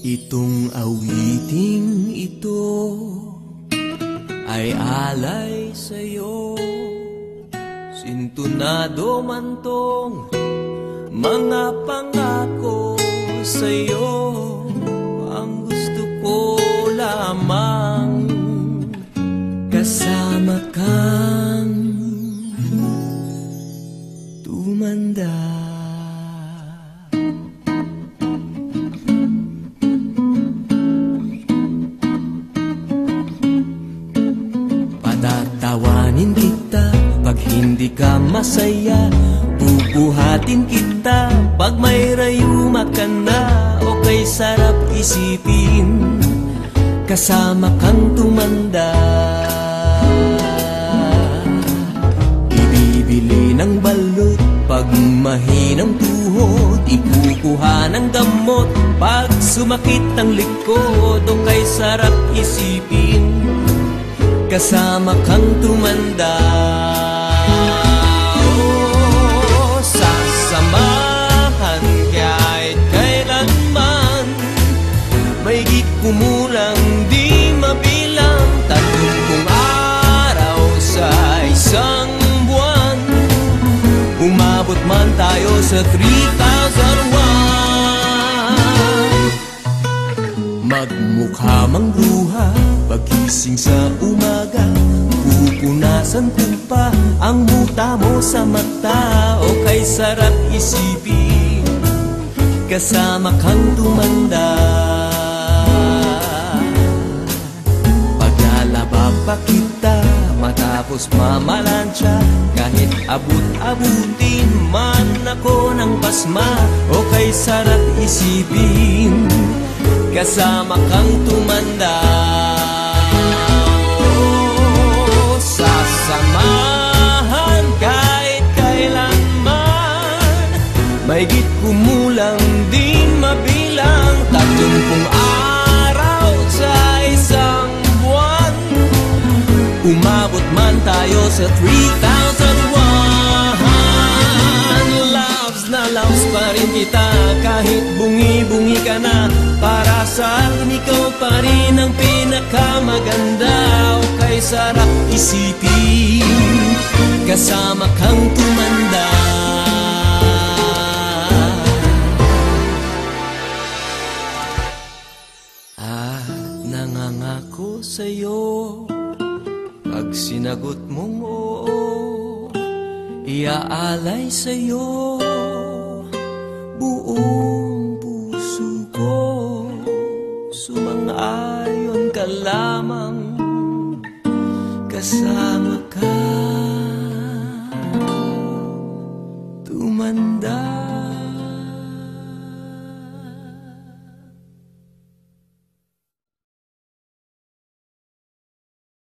Itong awiting ito ay alay sa'yo. Sintunado man tong mga pangako sa'yo. Ang gusto ko lamang kasama kang tumanda. Patatawanin kita pag hindi ka masaya. Bubuhatin kita pag may rayuma ka na. O kay sarap isipin kasama kang tumanda. Ibibili ng balot pag mahinang tuhod. Ikukuha ng gamot pag sumakit ang likod. O kay sarap isipin kasama kang tumanda. Oh, sasamahan kahit kailanman. Maigit kumulang di mabilang 30 araw sa isang buwan. Umabot man tayo sa 3,001. Magmukha mang luha pagising sa umaga. Pupunasan ko pa ang muta mo sa mata. O kay sarap isipin kasama kang tumanda. Paglalaba pa kita matapos mamalansya. Kahit abut-abutin man ako ng pasma. O kay sarap isipin kasama kang tumanda. Oh, sasamahan kahit kailanman. Maigit kumulang di mabilang 30 araw sa isang buwan. Umabot man tayo sa 3,001. Loves na loves pa rin kita kahit bungi-bungi ka na. Para sa akin ikaw pa rin ang pinakamaganda. O kay sarap isipin kasama kang tumanda. Nangangako sa'yo pag sinagot mong oo, iaalay sa'yo buong puso ko. Sumang-ayon ka lamang kasama